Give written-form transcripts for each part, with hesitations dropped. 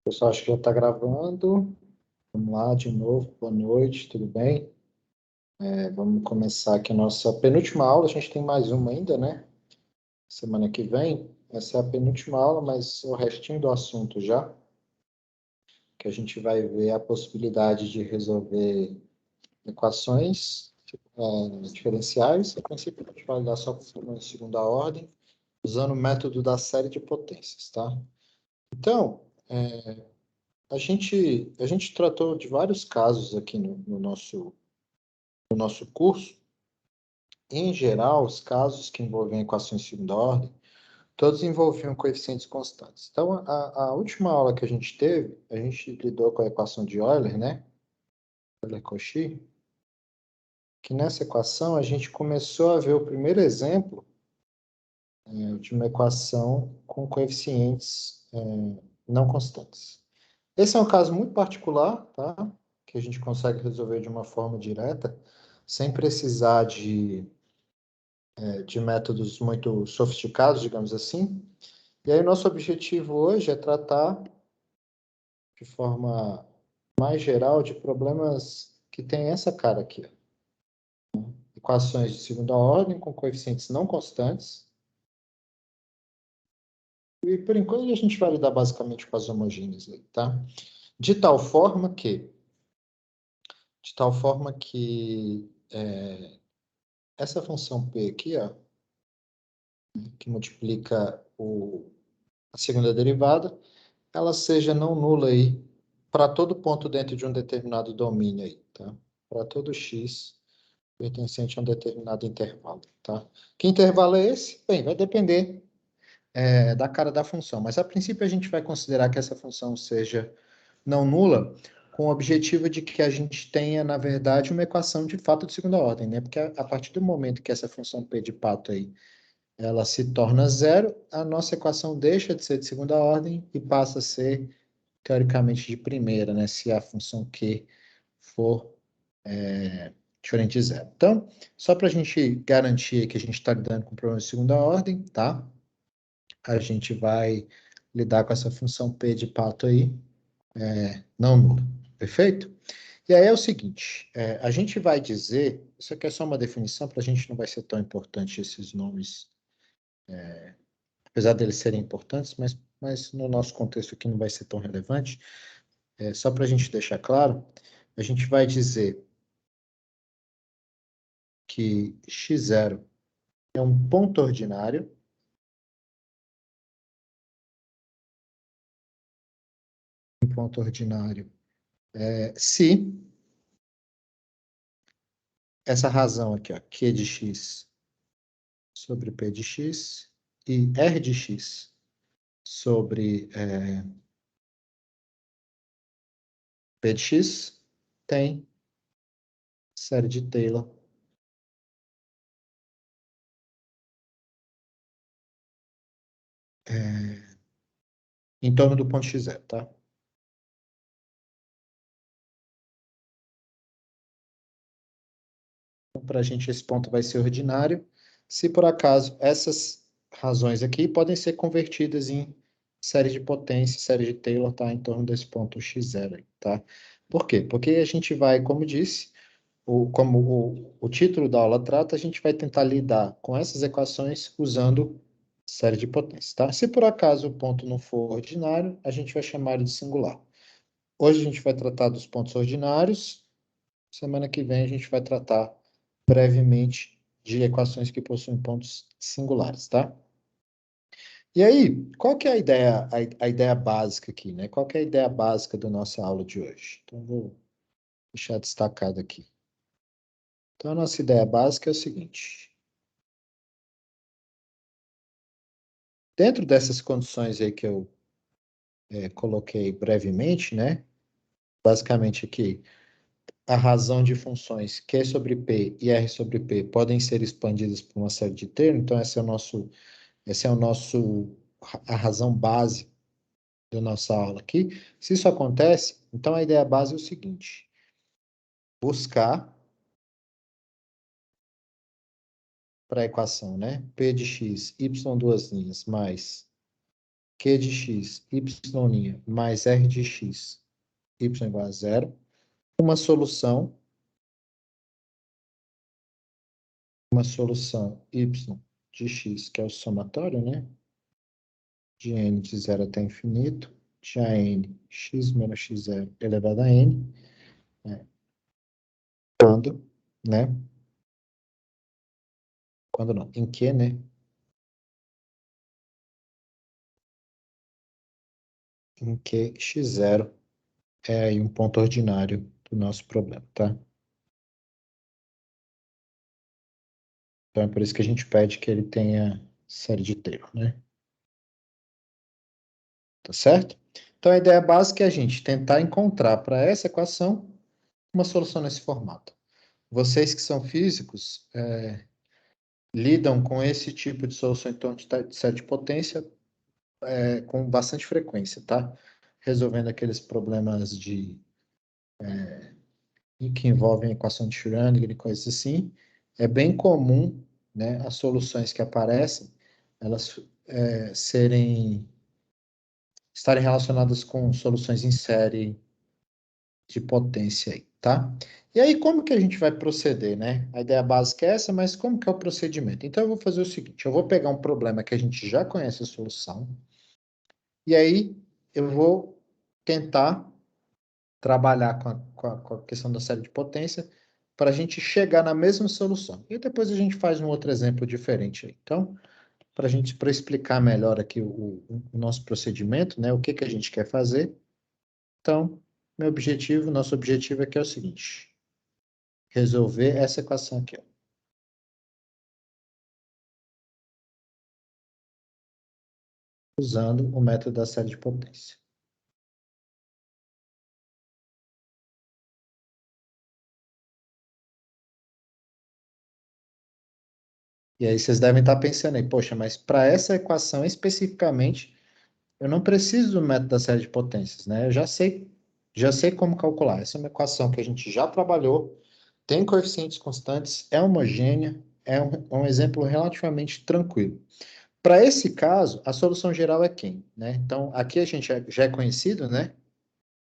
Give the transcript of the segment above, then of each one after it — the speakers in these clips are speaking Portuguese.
Pessoal, acho que já está gravando. Vamos lá de novo. Boa noite, tudo bem? Vamos começar aqui a nossa penúltima aula. A gente tem mais uma ainda, né? Semana que vem. Essa é a penúltima aula, mas o restinho do assunto já, que a gente vai ver a possibilidade de resolver equações diferenciais. A princípio, a gente vai olhar só com a segunda ordem, usando o método da série de potências, tá? Então, a gente tratou de vários casos aqui no nosso curso. Em geral, os casos que envolviam equações de segunda ordem, todos envolviam coeficientes constantes. Então, a última aula que a gente teve, a gente lidou com a equação de Euler, né? Euler-Cauchy, que nessa equação a gente começou a ver o primeiro exemplo de uma equação com coeficientes não constantes. Esse é um caso muito particular, tá? Que a gente consegue resolver de uma forma direta, sem precisar de métodos muito sofisticados, digamos assim. E aí, nosso objetivo hoje é tratar de forma mais geral de problemas que têm essa cara aqui, ó. Equações de segunda ordem com coeficientes não constantes. E, por enquanto, a gente vai lidar basicamente com as homogêneas aí, tá? De tal forma que essa função P aqui, ó, que multiplica a segunda derivada, ela seja não nula aí para todo ponto dentro de um determinado domínio aí, tá? Para todo x pertencente a um determinado intervalo, tá? Que intervalo é esse? Bem, vai depender da cara da função, mas a princípio a gente vai considerar que essa função seja não nula com o objetivo de que a gente tenha, na verdade, uma equação de fato de segunda ordem, né? Porque a partir do momento que essa função p de pato aí ela se torna zero, a nossa equação deixa de ser de segunda ordem e passa a ser, teoricamente, de primeira, né? Se a função q for diferente de zero. Então, só para a gente garantir que a gente está lidando com problemas de segunda ordem, tá? A gente vai lidar com essa função p de pato aí, não nula. Perfeito? E aí é o seguinte, a gente vai dizer, isso aqui é só uma definição, para a gente não vai ser tão importante esses nomes, apesar deles serem importantes, mas no nosso contexto aqui não vai ser tão relevante. Só para a gente deixar claro, a gente vai dizer que x0 é um ponto ordinário, se essa razão aqui, ó, Q de x sobre P de x e R de x sobre P de x tem série de Taylor em torno do ponto x0, tá? Então, para a gente, esse ponto vai ser ordinário. Se por acaso essas razões aqui podem ser convertidas em série de potência, série de Taylor, tá? Em torno desse ponto x0 aí, tá? Por quê? Porque a gente vai, como disse, como o título da aula trata, a gente vai tentar lidar com essas equações usando série de potências, tá? Se por acaso o ponto não for ordinário, a gente vai chamar ele de singular. Hoje a gente vai tratar dos pontos ordinários. Semana que vem a gente vai tratar brevemente de equações que possuem pontos singulares, tá? E aí, qual que é a ideia básica aqui, né? Qual que é a ideia básica da nossa aula de hoje? Então, vou deixar destacado aqui. Então, a nossa ideia básica é o seguinte. Dentro dessas condições aí que eu coloquei brevemente, né? Basicamente aqui, a razão de funções Q sobre P e R sobre P podem ser expandidas por uma série de termos, então esse é a razão base da nossa aula aqui. Se isso acontece, então a ideia base é o seguinte, buscar para a equação, né? P de x, y duas linhas, mais Q de x, y' mais R de x, y igual a zero. Uma solução y de x, que é o somatório, né? De n de 0 até infinito, de a n, x menos x0 elevado a n, né? Quando, né? Quando não, em que, né? Em que x0 é aí um ponto ordinário do nosso problema, tá? Então é por isso que a gente pede que ele tenha série de Taylor, né? Tá certo? Então a ideia básica é a gente tentar encontrar para essa equação uma solução nesse formato. Vocês que são físicos lidam com esse tipo de solução em torno de série de potência com bastante frequência, tá? Resolvendo aqueles problemas que envolvem equação de Schrödinger e coisas assim. É bem comum, né, as soluções que aparecem, elas estarem relacionadas com soluções em série de potência aí, tá? E aí, como que a gente vai proceder, né? A ideia básica é essa, mas como que é o procedimento? Então, eu vou fazer o seguinte, eu vou pegar um problema que a gente já conhece a solução, e aí eu vou tentar trabalhar com a questão da série de potência para a gente chegar na mesma solução. E depois a gente faz um outro exemplo diferente aí. Então, para explicar melhor aqui o nosso procedimento, né? O que que a gente quer fazer. Então, nosso objetivo aqui é o seguinte: resolver essa equação aqui, ó, usando o método da série de potência. E aí vocês devem estar pensando aí, poxa, mas para essa equação especificamente, eu não preciso do método da série de potências, né? Eu já sei como calcular. Essa é uma equação que a gente já trabalhou, tem coeficientes constantes, é homogênea, é um exemplo relativamente tranquilo. Para esse caso, a solução geral é quem, né? Então, aqui a gente já é conhecido, né?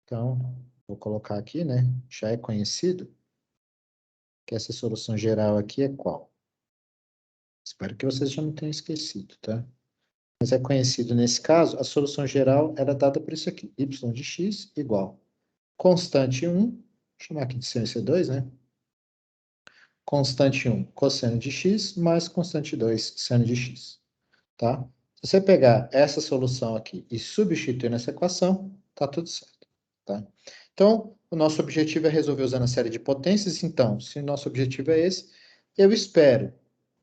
Então, vou colocar aqui, né? Já é conhecido que essa solução geral aqui é qual? Espero que vocês já não tenham esquecido, tá? Mas é conhecido nesse caso, a solução geral era dada por isso aqui, y de x igual constante 1, vou chamar aqui de sinus C2, né? Constante 1, cosseno de x, mais constante 2, seno de x, tá? Se você pegar essa solução aqui e substituir nessa equação, tá tudo certo, tá? Então, o nosso objetivo é resolver usando a série de potências. Então, se o nosso objetivo é esse, eu espero,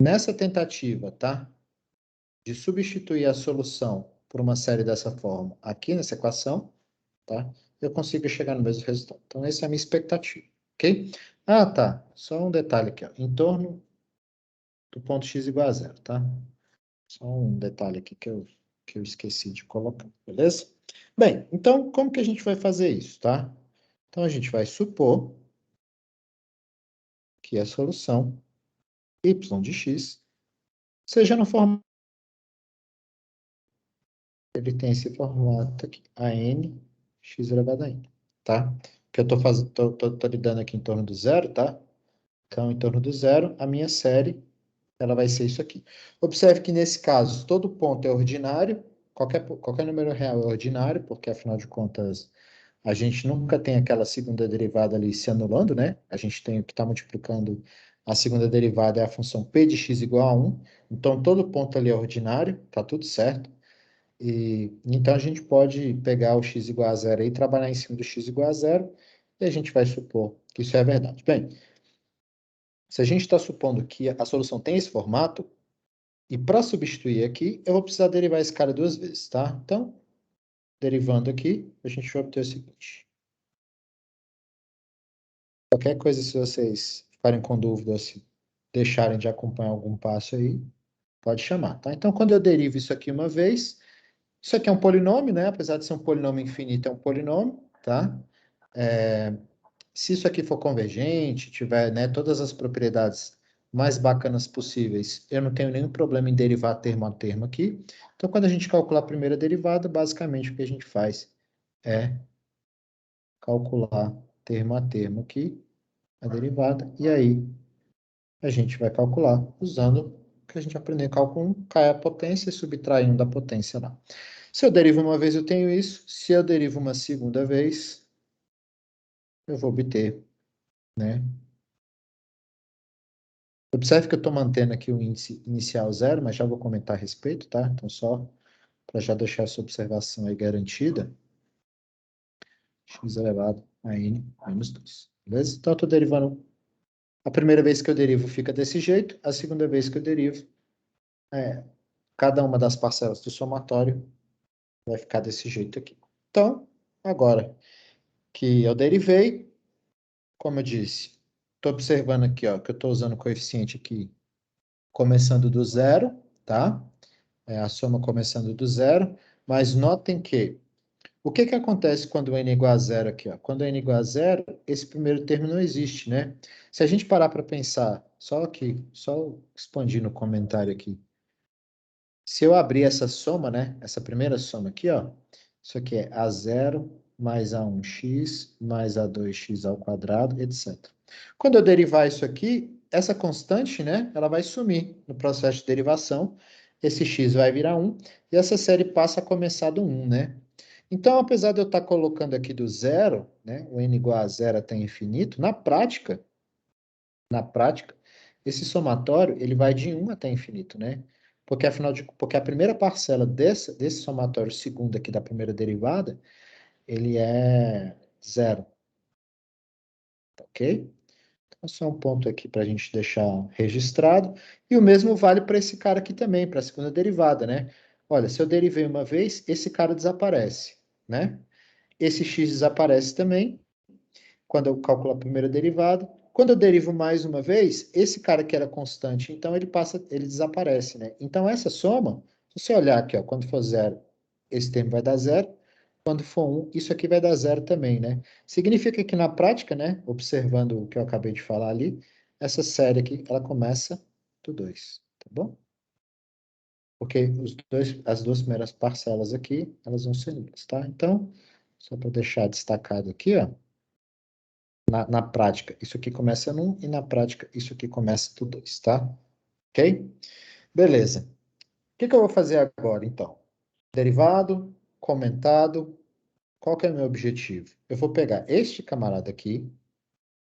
nessa tentativa, tá? De substituir a solução por uma série dessa forma aqui nessa equação, tá? Eu consigo chegar no mesmo resultado. Então, essa é a minha expectativa, ok? Ah, tá. Só um detalhe aqui, ó. Em torno do ponto x igual a zero, tá? Só um detalhe aqui que eu esqueci de colocar, beleza? Bem, então, como que a gente vai fazer isso, tá? Então, a gente vai supor que a solução y de x seja no formato. Ele tem esse formato aqui, a n, x elevado a n, tá? Que eu tô lidando aqui em torno do zero, tá? Então, em torno do zero, a minha série, ela vai ser isso aqui. Observe que, nesse caso, todo ponto é ordinário, qualquer número real é ordinário, porque, afinal de contas, a gente nunca tem aquela segunda derivada ali se anulando, né? A gente tem o que está multiplicando a segunda derivada é a função p de x igual a 1. Então, todo ponto ali é ordinário, tá tudo certo. E então a gente pode pegar o x igual a zero e trabalhar em cima do x igual a zero, e a gente vai supor que isso é verdade. Bem, se a gente está supondo que a solução tem esse formato, e para substituir aqui, eu vou precisar derivar esse cara duas vezes, tá? Então, derivando aqui, a gente vai obter o seguinte. Qualquer coisa, se vocês ficarem com dúvida, se deixarem de acompanhar algum passo aí, pode chamar, tá? Então, quando eu derivo isso aqui uma vez, isso aqui é um polinômio, né? Apesar de ser um polinômio infinito, é um polinômio, tá? Se isso aqui for convergente, tiver, né, todas as propriedades mais bacanas possíveis. Eu não tenho nenhum problema em derivar termo a termo aqui. Então, quando a gente calcular a primeira derivada, basicamente o que a gente faz é calcular termo a termo aqui, a derivada, e aí a gente vai calcular usando o que a gente aprendeu em cálculo 1, cai a potência e subtrai 1 da potência lá. Se eu derivo uma vez, eu tenho isso. Se eu derivo uma segunda vez, eu vou obter, né? Observe que eu estou mantendo aqui o índice inicial zero, mas já vou comentar a respeito, tá? Então, só para já deixar essa observação aí garantida, x elevado a n menos 2. Beleza? Então, eu estou derivando. A primeira vez que eu derivo fica desse jeito, a segunda vez que eu derivo, cada uma das parcelas do somatório vai ficar desse jeito aqui. Então, agora que eu derivei, como eu disse, estou observando aqui, ó, que eu estou usando o coeficiente aqui começando do zero, tá? A soma começando do zero, mas notem que o que que acontece quando n é igual a zero aqui, ó? Quando n é igual a zero, esse primeiro termo não existe, né? Se a gente parar para pensar, só aqui, só expandir no comentário aqui, se eu abrir essa soma, né? Essa primeira soma aqui, ó, isso aqui é A0 mais A1x mais A2x ao quadrado, etc. Quando eu derivar isso aqui, essa constante, né? Ela vai sumir no processo de derivação. Esse x vai virar 1 e essa série passa a começar do 1, né? Então, apesar de eu estar colocando aqui do zero, né? O n igual a zero até infinito, na prática, esse somatório ele vai de 1 até infinito, né? Porque a primeira parcela desse somatório segundo aqui da primeira derivada, ele é zero, ok? Então, só um ponto aqui para a gente deixar registrado. E o mesmo vale para esse cara aqui também, para a segunda derivada, né? Olha, se eu derivei uma vez, esse cara desaparece, né? Esse x desaparece também, quando eu calculo a primeira derivada. Quando eu derivo mais uma vez, esse cara que era constante, então ele desaparece, né? Então essa soma, se você olhar aqui, ó, quando for zero, esse termo vai dar zero. Quando for 1, isso aqui vai dar zero também, né? Significa que na prática, né, observando o que eu acabei de falar ali, essa série aqui, ela começa do 2, tá bom? Porque as duas primeiras parcelas aqui, elas vão ser nulas, tá? Então, só para deixar destacado aqui, ó, na prática, isso aqui começa no 1 e na prática, isso aqui começa do 2, tá? Ok? Beleza. O que que eu vou fazer agora, então? Derivado, comentado. Qual que é o meu objetivo? Eu vou pegar este camarada aqui,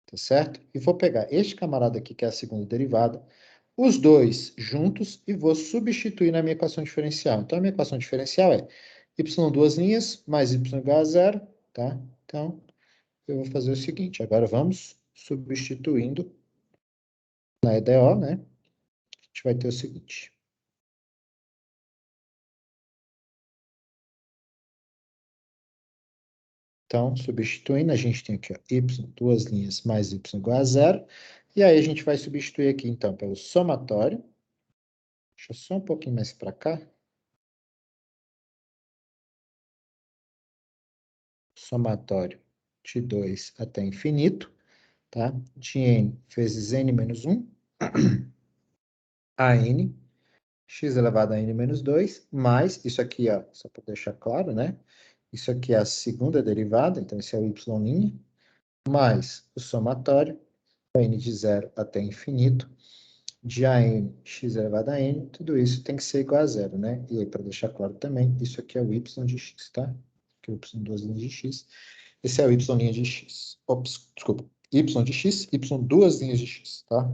tá certo? E vou pegar este camarada aqui, que é a segunda derivada, os dois juntos, e vou substituir na minha equação diferencial. Então, a minha equação diferencial é y duas linhas mais y igual a zero, tá? Então, eu vou fazer o seguinte, agora vamos substituindo na EDO, né? A gente vai ter o seguinte. Então, substituindo, a gente tem aqui, ó, y, duas linhas, mais y igual a zero. E aí a gente vai substituir aqui, então, pelo somatório. Deixa eu só um pouquinho mais para cá. Somatório de 2 até infinito, tá? De n vezes n menos 1, a n, x elevado a n menos 2, mais isso aqui, ó, só para deixar claro, né? Isso aqui é a segunda derivada, então esse é o y', mais o somatório, n de 0 até infinito, de an x elevado a n, tudo isso tem que ser igual a zero, né? E aí, para deixar claro também, isso aqui é o y de x, tá? Aqui é o y duas linhas de x. Esse é o y' de x. Ops, desculpa. Y de x, y duas linhas de x, tá?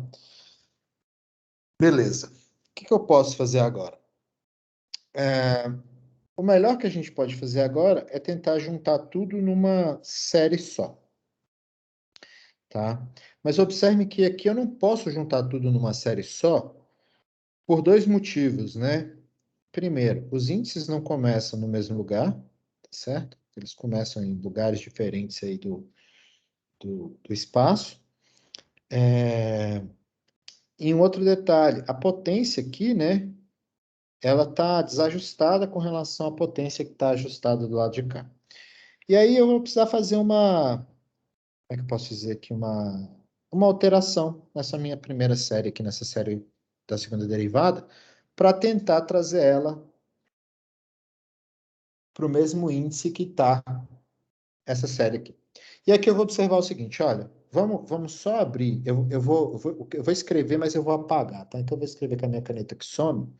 Beleza. O que eu posso fazer agora? O melhor que a gente pode fazer agora é tentar juntar tudo numa série só, tá? Mas observe que aqui eu não posso juntar tudo numa série só por dois motivos, né? Primeiro, os índices não começam no mesmo lugar, tá certo? Eles começam em lugares diferentes aí do espaço. E um outro detalhe, a potência aqui, né? Ela está desajustada com relação à potência que está ajustada do lado de cá. E aí eu vou precisar fazer uma... Como é que eu posso dizer aqui? uma alteração nessa minha primeira série aqui, nessa série da segunda derivada, para tentar trazer ela para o mesmo índice que está essa série aqui. E aqui eu vou observar o seguinte, olha, vamos só abrir, eu vou escrever, mas eu vou apagar, tá? Então eu vou escrever com a minha caneta que some.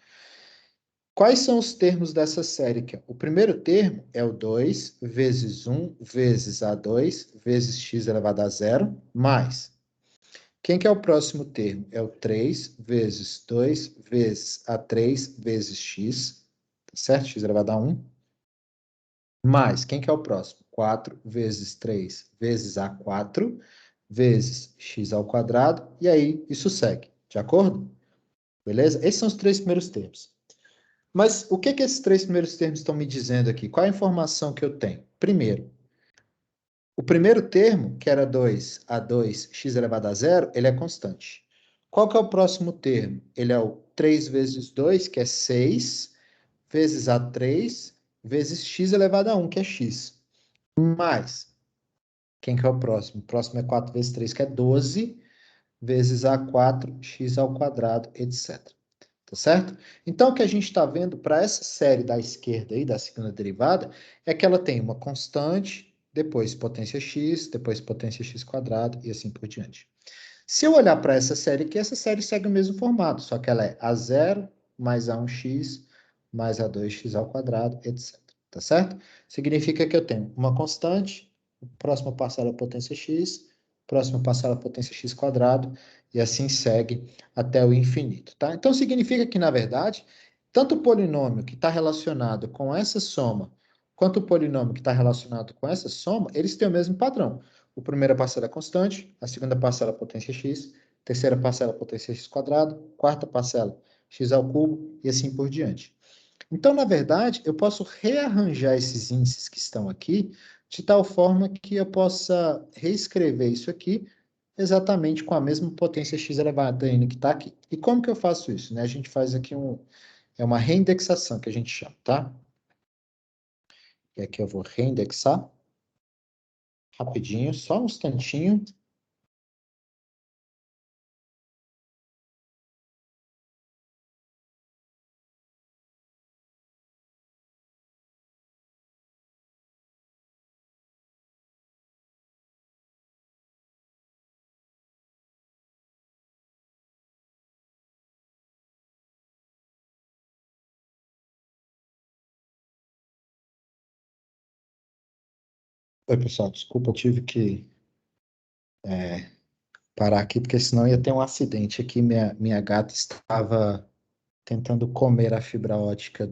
Quais são os termos dessa série aqui? O primeiro termo é o 2 vezes 1 vezes A2 vezes x elevado a zero, mais. Quem que é o próximo termo? É o 3 vezes 2 vezes A3 vezes x, tá certo? X elevado a 1. Mais, quem que é o próximo? 4 vezes 3 vezes A4 vezes x ao quadrado, e aí isso segue, de acordo? Beleza? Esses são os três primeiros termos. Mas o que que esses três primeiros termos estão me dizendo aqui? Qual a informação que eu tenho? Primeiro, o primeiro termo, que era 2 x elevado a zero, ele é constante. Qual que é o próximo termo? Ele é o 3 vezes 2, que é 6, vezes A3, vezes x elevado a 1, que é x. Mais, quem que é o próximo? O próximo é 4 vezes 3, que é 12, vezes A4, x ao quadrado, etc. Tá certo? Então, o que a gente está vendo para essa série da esquerda aí, da segunda derivada, é que ela tem uma constante, depois potência x, depois potência x quadrado e assim por diante. Se eu olhar para essa série aqui, essa série segue o mesmo formato, só que ela é A0 mais A1x mais A2x ao quadrado, etc. Tá certo? Significa que eu tenho uma constante, próxima parcela potência x, próxima parcela potência x quadrado, e assim segue até o infinito, tá? Então significa que, na verdade, tanto o polinômio que está relacionado com essa soma, quanto o polinômio que está relacionado com essa soma, eles têm o mesmo padrão. A primeira parcela é constante, a segunda parcela é potência x, terceira parcela é potência x quadrado, quarta parcela x ao cubo e assim por diante. Então, na verdade, eu posso rearranjar esses índices que estão aqui de tal forma que eu possa reescrever isso aqui exatamente com a mesma potência x elevado a n que está aqui. E como que eu faço isso? Né? A gente faz aqui é uma reindexação que a gente chama, tá? E aqui eu vou reindexar rapidinho, só um instantinho. Oi, pessoal, desculpa, eu tive que parar aqui, porque senão ia ter um acidente aqui. Minha gata estava tentando comer a fibra ótica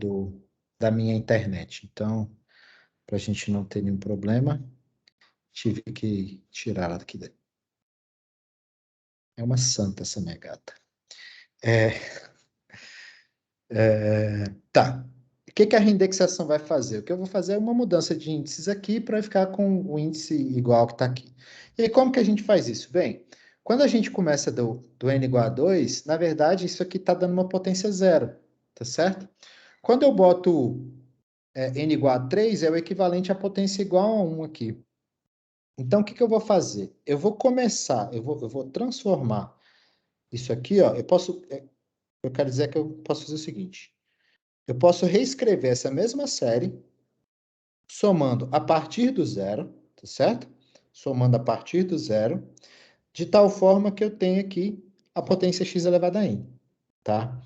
da minha internet. Então, para a gente não ter nenhum problema, tive que tirar ela daqui dentro. É uma santa essa minha gata. É, tá. O que que a reindexação vai fazer? O que eu vou fazer é uma mudança de índices aqui para ficar com o índice igual que está aqui. E aí, como que a gente faz isso? Bem, quando a gente começa do n igual a 2, na verdade, isso aqui está dando uma potência zero, tá certo? Quando eu boto n igual a 3, é o equivalente à potência igual a 1 aqui. Então, o que que eu vou fazer? Eu vou começar, eu vou transformar isso aqui, ó, eu quero dizer que eu posso fazer o seguinte, eu posso reescrever essa mesma série, somando a partir do zero, tá certo? Somando a partir do zero, de tal forma que eu tenho aqui a potência x elevada a n, tá?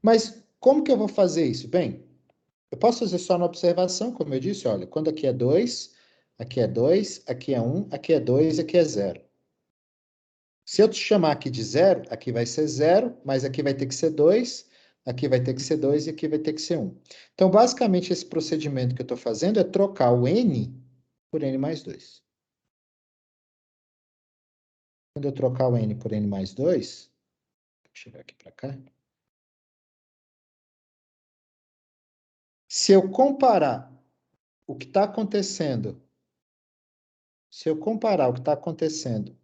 Mas como que eu vou fazer isso? Bem, eu posso fazer só na observação, como eu disse, olha, quando aqui é 2, aqui é 2, aqui é 1, aqui é 2, aqui é 0. Se eu te chamar aqui de 0, aqui vai ser 0, mas aqui vai ter que ser 2, aqui vai ter que ser 2 e aqui vai ter que ser 1. Então, basicamente, esse procedimento que eu estou fazendo é trocar o n por n mais 2. Quando eu trocar o n por n mais 2, vou chegar aqui para cá. Se eu comparar o que está acontecendo, se eu comparar o que está acontecendo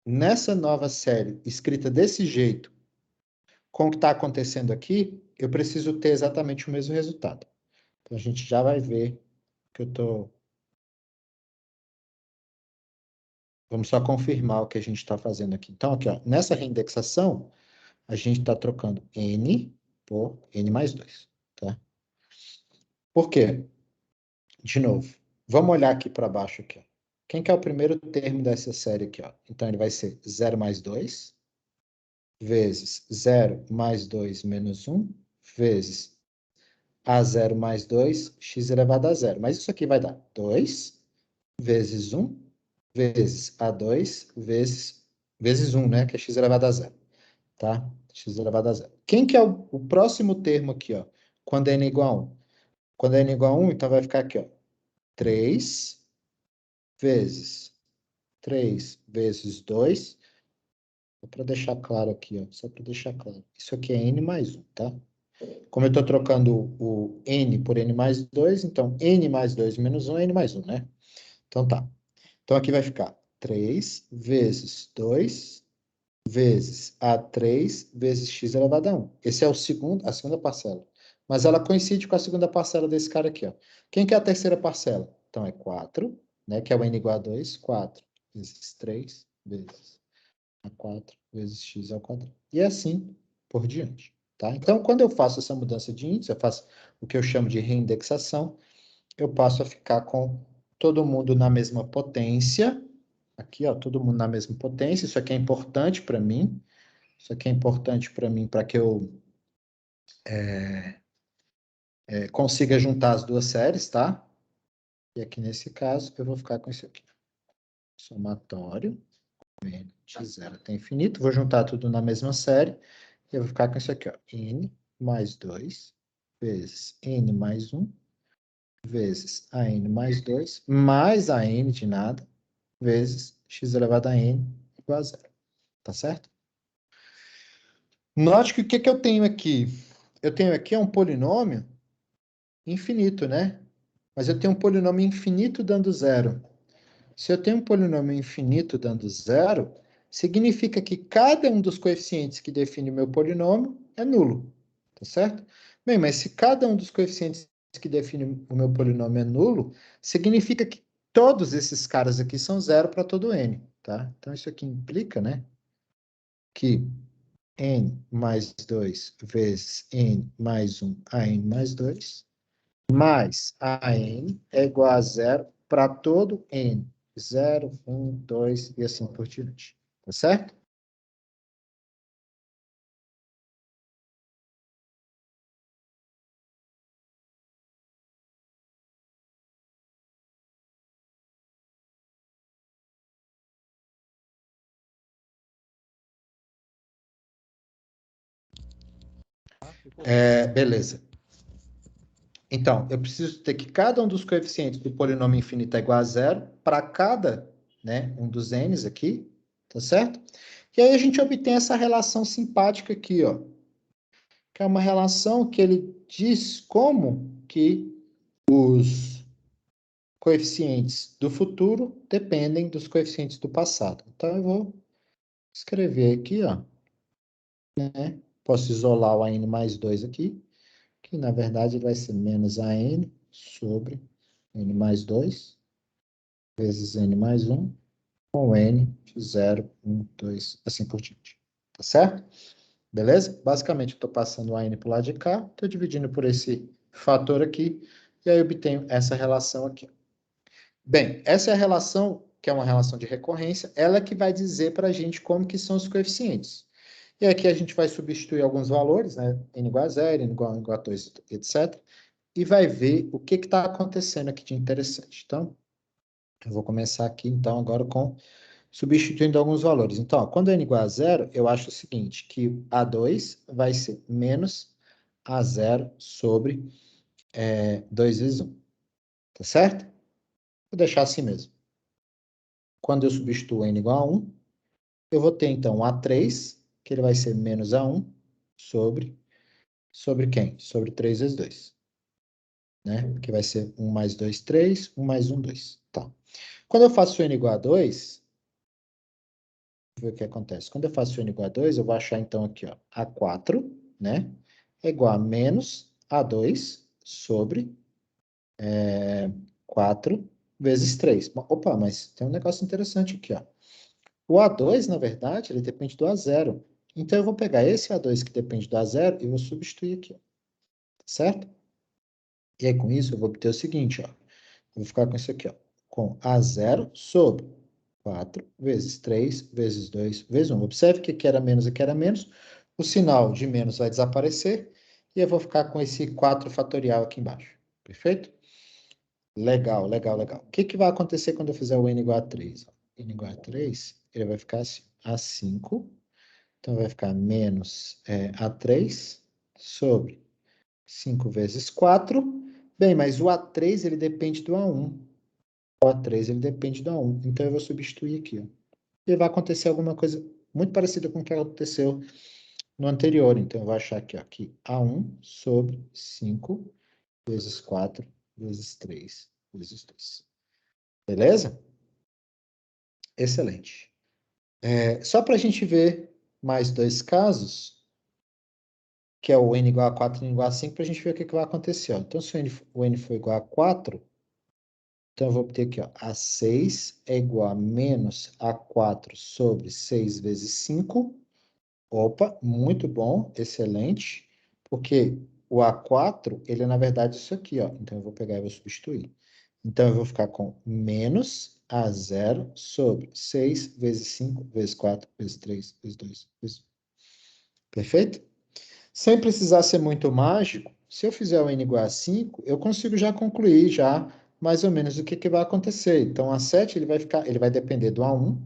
nessa nova série, escrita desse jeito, com o que está acontecendo aqui, eu preciso ter exatamente o mesmo resultado. Então, a gente já vai ver que eu estou Vamos só confirmar o que a gente está fazendo aqui. Então, aqui, ó, nessa reindexação, a gente está trocando n por n mais 2, tá? Por quê? De novo, vamos olhar aqui para baixo aqui, ó. Quem que é o primeiro termo dessa série aqui, ó? Então, ele vai ser 0 mais 2, vezes 0 mais 2 menos 1, vezes a0 mais 2, x elevado a 0. Mas isso aqui vai dar 2 vezes 1, vezes a2, vezes 1, né? Que é x elevado a 0, tá? X elevado a 0. Quem que é o próximo termo aqui, ó? Quando n é igual a 1? Quando n é igual a 1, então vai ficar aqui, ó. 3 vezes 3 vezes 2. Só para deixar claro aqui, ó. Só para deixar claro. Isso aqui é n mais 1, tá? Como eu estou trocando o n por n mais 2, então n mais 2 menos 1 é n mais 1, né? Então tá. Então aqui vai ficar 3 vezes 2 vezes A3 vezes x elevado a 1. Esse é a segunda parcela. Mas ela coincide com a segunda parcela desse cara aqui, ó. Quem que é a terceira parcela? Então é 4, né? Que é o n igual a 2. 4 vezes 3 vezes A4 vezes x ao quadrado. E assim por diante, tá? Então, quando eu faço essa mudança de índice, eu faço o que eu chamo de reindexação, eu passo a ficar com todo mundo na mesma potência. Aqui, ó, todo mundo na mesma potência. Isso aqui é importante para mim. Isso aqui é importante para mim, para que eu consiga juntar as duas séries, tá? E aqui nesse caso, eu vou ficar com isso aqui. Somatório, de 0 até infinito. Vou juntar tudo na mesma série. E eu vou ficar com isso aqui, ó. N mais 2 vezes N mais 1 vezes a N mais 2 mais a N de nada vezes x elevado a N igual a 0. Tá certo? Note que o que eu tenho aqui? Eu tenho aqui um polinômio infinito, né? Mas eu tenho um polinômio infinito dando zero. Se eu tenho um polinômio infinito dando zero, significa que cada um dos coeficientes que define o meu polinômio é nulo. Tá certo? Bem, mas se cada um dos coeficientes que define o meu polinômio é nulo, significa que todos esses caras aqui são zero para todo n, tá? Então, isso aqui implica, né, que n mais 2 vezes n mais 1 a n mais 2 mais a n é igual a zero para todo n. 0, 1, 2 e assim por diante. Tá certo? Beleza. Então, eu preciso ter que cada um dos coeficientes do polinômio infinito é igual a zero para cada, né, um dos n's aqui, tá certo? E aí a gente obtém essa relação simpática aqui, ó, que é uma relação que ele diz como que os coeficientes do futuro dependem dos coeficientes do passado. Então, eu vou escrever aqui, ó, né? Posso isolar o n mais 2 aqui, que na verdade vai ser menos a n sobre n mais 2 vezes n mais 1 com n de 0, 1, 2, assim por diante. Tá certo? Beleza? Basicamente, eu estou passando o n para o lado de cá, estou dividindo por esse fator aqui, e aí eu obtenho essa relação aqui. Bem, essa é a relação, que é uma relação de recorrência, ela é que vai dizer para a gente como que são os coeficientes. E aqui a gente vai substituir alguns valores, né? N igual a 0, N igual a 2, etc. E vai ver o que está acontecendo aqui de interessante. Então, eu vou começar aqui, então, agora com substituindo alguns valores. Então, ó, quando n igual a 0, eu acho o seguinte, que A2 vai ser menos A0 sobre 2 vezes 1. Tá certo? Vou deixar assim mesmo. Quando eu substituo n igual a 1, eu vou ter, então, A3, que ele vai ser menos A1 sobre quem? Sobre 3 vezes 2. Né? Que vai ser 1 mais 2, 3, 1 mais 1, 2. Tá. Quando eu faço n igual a 2, ver o que acontece. Quando eu faço n igual a 2, eu vou achar então aqui, ó, A4, né? É igual a menos A2 sobre 4 vezes 3. Opa, mas tem um negócio interessante aqui, ó. O A2, na verdade, ele depende do A0. Então, eu vou pegar esse A2 que depende do A0 e vou substituir aqui, ó. Certo? E aí, com isso, eu vou obter o seguinte, ó. Eu vou ficar com isso aqui, ó. Com A0 sobre 4 vezes 3 vezes 2 vezes 1. Observe que aqui era menos, aqui era menos. O sinal de menos vai desaparecer. E eu vou ficar com esse 4 fatorial aqui embaixo. Perfeito? Legal, legal, legal. O que que vai acontecer quando eu fizer o n igual a 3? N igual a 3, ele vai ficar assim, A5. Então, vai ficar menos A3 sobre 5 vezes 4. Bem, mas o A3, ele depende do A1. O A3, ele depende do A1. Então, eu vou substituir aqui, ó. E vai acontecer alguma coisa muito parecida com o que aconteceu no anterior. Então, eu vou achar aqui, ó, que A1 sobre 5 vezes 4 vezes 3 vezes 2. Beleza? Excelente. Só para a gente ver mais dois casos, que é o n igual a 4 e n igual a 5, para a gente ver o que vai acontecer. Ó. Então, se o n for igual a 4, então eu vou obter aqui, ó, A6 é igual a menos A4 sobre 6 vezes 5. Opa, muito bom, excelente, porque o A4, ele é na verdade isso aqui, ó. Então eu vou pegar e vou substituir. Então eu vou ficar com menos A0 sobre 6 vezes 5 vezes 4 vezes 3 vezes 2 vezes 1. Perfeito? Sem precisar ser muito mágico, se eu fizer o n igual a 5, eu consigo já concluir já mais ou menos o que vai acontecer. Então, o A7 ele vai depender do A1,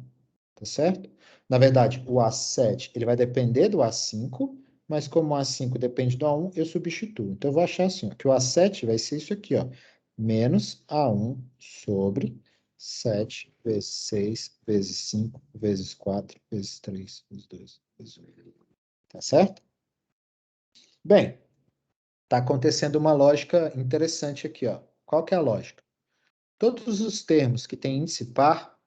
tá certo? Na verdade, o A7 ele vai depender do A5, mas como o A5 depende do A1, eu substituo. Então, eu vou achar assim, ó, que o A7 vai ser isso aqui, ó, menos A1 sobre 7 vezes 6 vezes 5 vezes 4 vezes 3 vezes 2 vezes 1. Tá certo? Bem, está acontecendo uma lógica interessante aqui, ó. Qual que é a lógica? Todos os termos que têm índice par,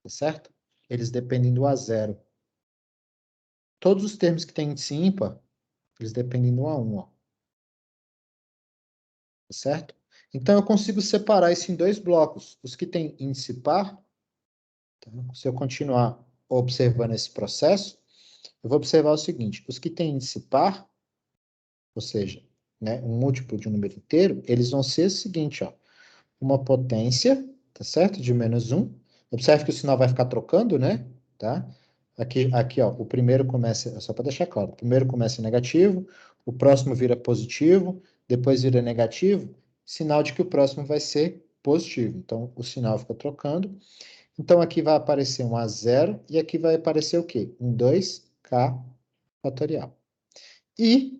tá certo? Eles dependem do A0. Todos os termos que têm índice ímpar, eles dependem do A1, ó. Tá certo? Então, eu consigo separar isso em dois blocos. Os que têm índice par, tá? Se eu continuar observando esse processo, eu vou observar o seguinte. Os que têm índice par, ou seja, né, um múltiplo de um número inteiro, eles vão ser o seguinte, ó. Uma potência, tá certo? De menos 1. Observe que o sinal vai ficar trocando, né? Tá? Aqui, ó, o primeiro começa, só para deixar claro, o primeiro começa negativo, o próximo vira positivo, depois vira negativo, sinal de que o próximo vai ser positivo. Então, o sinal fica trocando. Então, aqui vai aparecer um A0 e aqui vai aparecer o quê? Um 2K fatorial. E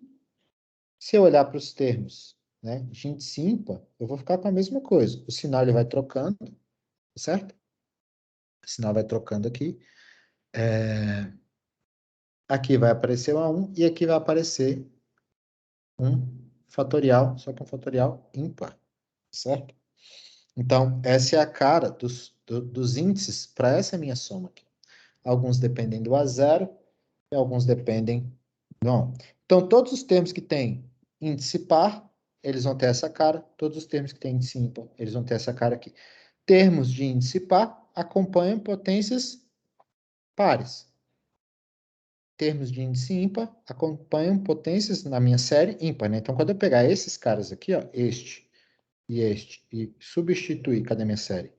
se eu olhar para os termos, né, de índice ímpar, eu vou ficar com a mesma coisa. O sinal ele vai trocando, certo? O sinal vai trocando aqui. Aqui vai aparecer um A1 e aqui vai aparecer um fatorial, só que um fatorial ímpar, certo? Então, essa é a cara dos índices para essa minha soma aqui. Alguns dependem do A0 e alguns dependem do A1. Então, todos os termos que têm índice par, eles vão ter essa cara. Todos os termos que têm índice ímpar, eles vão ter essa cara aqui. Termos de índice par acompanham potências pares. Termos de índice ímpar acompanham potências na minha série ímpar, né? Então, quando eu pegar esses caras aqui, ó, este, e substituir, cadê minha série?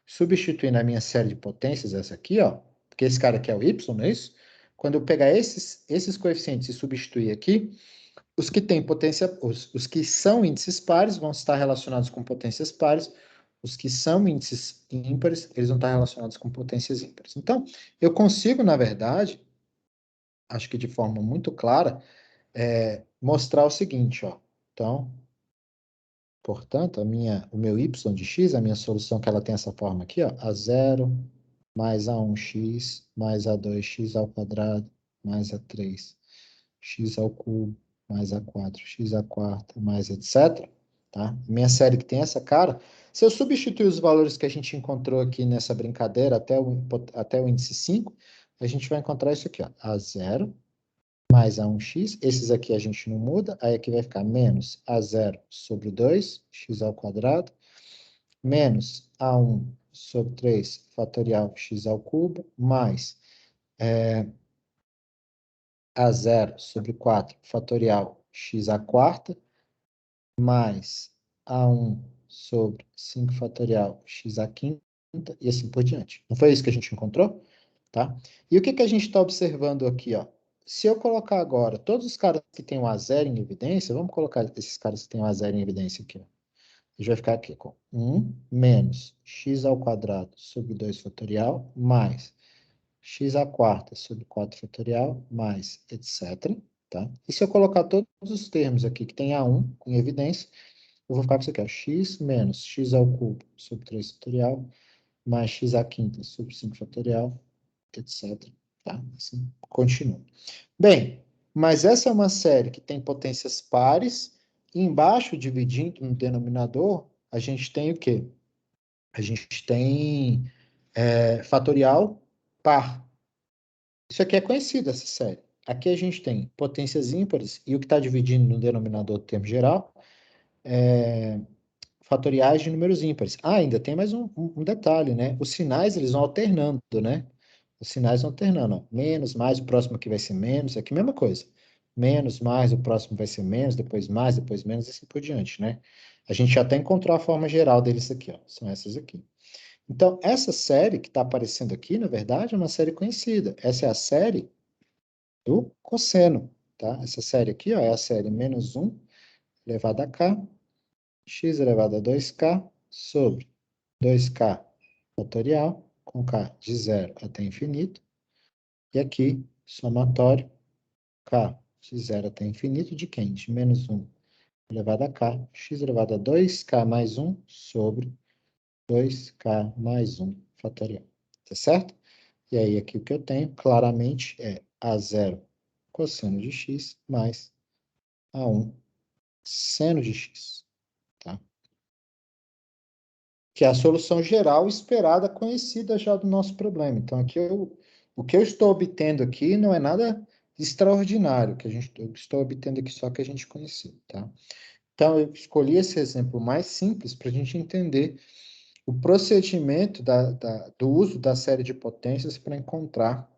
Substituir na minha série de potências essa aqui, ó, porque esse cara aqui é o y, não é isso? Quando eu pegar esses coeficientes e substituir aqui, os que têm potência, os que são índices pares vão estar relacionados com potências pares, os que são índices ímpares, eles vão estar relacionados com potências ímpares. Então, eu consigo, na verdade, acho que de forma muito clara, mostrar o seguinte, ó. Então, portanto, o meu y de x, a minha solução que ela tem essa forma aqui, ó, A0 mais A1x mais A2x ao quadrado mais A3 x ao cubo mais A4 x à quarta mais etc. Tá? Minha série que tem essa cara, se eu substituir os valores que a gente encontrou aqui nessa brincadeira até o índice 5, a gente vai encontrar isso aqui, ó, A0 mais A1x, esses aqui a gente não muda, aí aqui vai ficar menos A0 sobre 2, x ao quadrado, menos A1 sobre 3 fatorial x ao cubo, mais A0 sobre 4 fatorial x à quarta, mais A1 sobre 5 fatorial x à quinta, e assim por diante. Não foi isso que a gente encontrou? Tá? E o que a gente está observando aqui, ó? Se eu colocar agora todos os caras que têm o A0 em evidência, vamos colocar esses caras que têm o A0 em evidência aqui, ó. A gente vai ficar aqui com 1 menos x ao quadrado sobre 2 fatorial, mais x à quarta sobre 4 fatorial, mais etc. Tá? E se eu colocar todos os termos aqui que tem A1 em evidência, eu vou ficar com isso aqui, ó, x menos x ao cubo sobre 3 fatorial, mais x à quinta sobre 5 fatorial, etc. Tá? Assim, continua. Bem, mas essa é uma série que tem potências pares, e embaixo, dividindo no denominador, a gente tem o quê? A gente tem fatorial par. Isso aqui é conhecido, essa série. Aqui a gente tem potências ímpares, e o que está dividindo no denominador do termo geral é fatoriais de números ímpares. Ah, ainda tem mais um detalhe, né? Os sinais, eles vão alternando, né? Os sinais vão alternando, ó. Menos, mais, o próximo aqui vai ser menos, aqui a mesma coisa. Menos, mais, o próximo vai ser menos, depois mais, depois menos, e assim por diante, né? A gente já até encontrou a forma geral deles aqui, ó. São essas aqui. Então, essa série que está aparecendo aqui, na verdade, é uma série conhecida. Essa é a série do cosseno, tá? Essa série aqui, ó, é a série menos 1 elevado a k, x elevado a 2k, sobre 2k fatorial, com k de 0 até infinito, e aqui, somatório, k de 0 até infinito, de quem? De menos 1 elevado a k, x elevado a 2k mais 1, sobre 2k mais 1 fatorial. Tá certo? E aí, aqui o que eu tenho, claramente, é A0 cosseno de x, mais A1 seno de x. Tá? Que é a solução geral esperada, conhecida já do nosso problema. Então, aqui o que eu estou obtendo aqui não é nada extraordinário, que eu estou obtendo aqui só que a gente conheceu, tá? Então, eu escolhi esse exemplo mais simples para a gente entender o procedimento do uso da série de potências para encontrar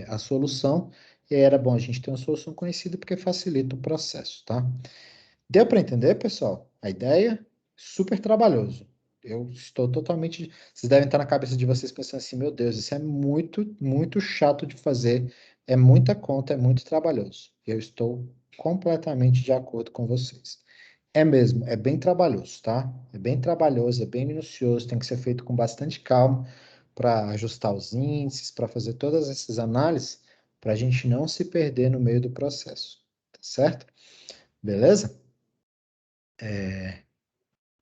a solução. E aí era bom a gente ter uma solução conhecida porque facilita o processo, tá? Deu para entender, pessoal? A ideia? Super trabalhoso. Eu estou totalmente. Vocês devem estar na cabeça de vocês pensando assim: meu Deus, isso é muito, muito chato de fazer, é muita conta, é muito trabalhoso. Eu estou completamente de acordo com vocês. É mesmo, é bem trabalhoso, tá? É bem trabalhoso, é bem minucioso, tem que ser feito com bastante calma para ajustar os índices, para fazer todas essas análises, para a gente não se perder no meio do processo, tá certo? Beleza?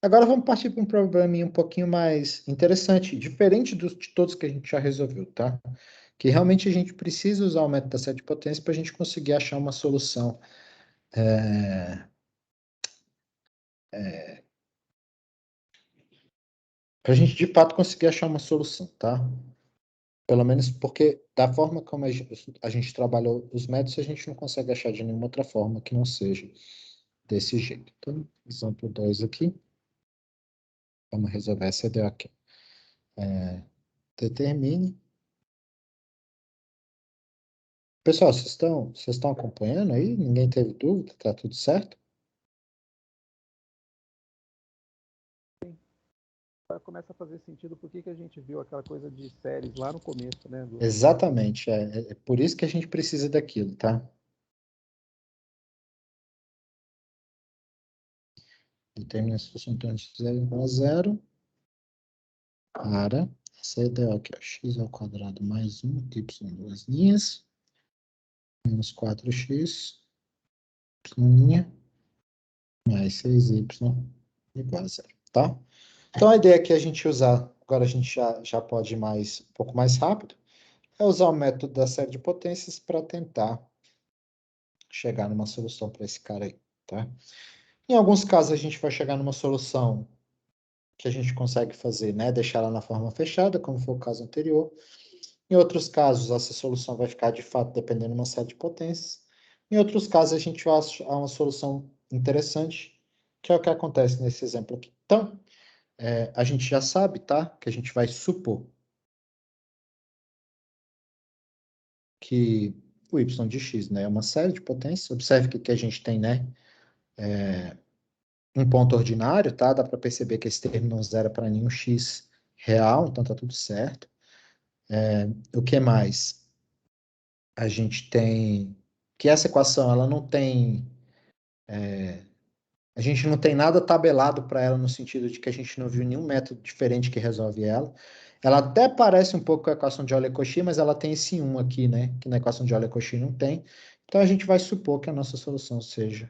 Agora vamos partir para um probleminha um pouquinho mais interessante, diferente de todos que a gente já resolveu, tá? Que realmente a gente precisa usar o método da série de potência para a gente conseguir achar uma solução. Para a gente, de fato, conseguir achar uma solução, tá? Pelo menos porque, da forma como a gente trabalhou os métodos, a gente não consegue achar de nenhuma outra forma que não seja desse jeito. Então, exemplo 2 aqui. Vamos resolver essa ideia aqui. Determine. Pessoal, vocês estão acompanhando aí? Ninguém teve dúvida? Tá tudo certo? Começa a fazer sentido por que a gente viu aquela coisa de séries lá no começo, né? Exatamente. É por isso que a gente precisa daquilo, tá? Determine a solução de 0 igual a 0 para essa ideia aqui, ó, x ao quadrado mais 1, y duas linhas, menos 4x, linha, mais 6y igual a 0, tá? Então, a ideia é que a gente usar, agora a gente já pode ir um pouco mais rápido, é usar o método da série de potências para tentar chegar numa solução para esse cara aí, tá? Em alguns casos, a gente vai chegar numa solução que a gente consegue fazer, né? Deixar ela na forma fechada, como foi o caso anterior. Em outros casos, essa solução vai ficar, de fato, dependendo de uma série de potências. Em outros casos, a gente acha uma solução interessante, que é o que acontece nesse exemplo aqui. Então, a gente já sabe, tá? Que a gente vai supor que o y de x, né, é uma série de potências. Observe que a gente tem, né, um ponto ordinário, tá? Dá para perceber que esse termo não zera para nenhum x real, então tá tudo certo. O que mais? A gente tem que essa equação, ela não tem... A gente não tem nada tabelado para ela no sentido de que a gente não viu nenhum método diferente que resolve ela. Ela até parece um pouco com a equação de Euler-Cauchy, mas ela tem esse 1 aqui, né? Que na equação de Euler-Cauchy não tem. Então a gente vai supor que a nossa solução seja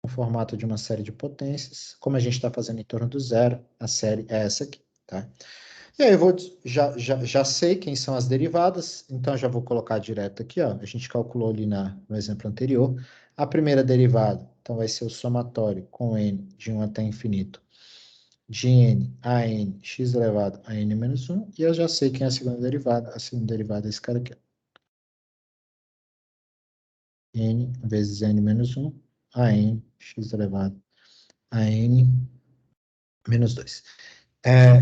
no formato de uma série de potências. Como a gente está fazendo em torno do zero, a série é essa aqui, tá? E aí eu vou, já sei quem são as derivadas, então já vou colocar direto aqui, ó. A gente calculou ali no exemplo anterior. A primeira derivada, então vai ser o somatório com n de 1 até infinito, de n a n, x elevado a n menos 1, e eu já sei quem é a segunda derivada. A segunda derivada é esse cara aqui, ó. N vezes n menos 1, a n, x elevado a n menos 2.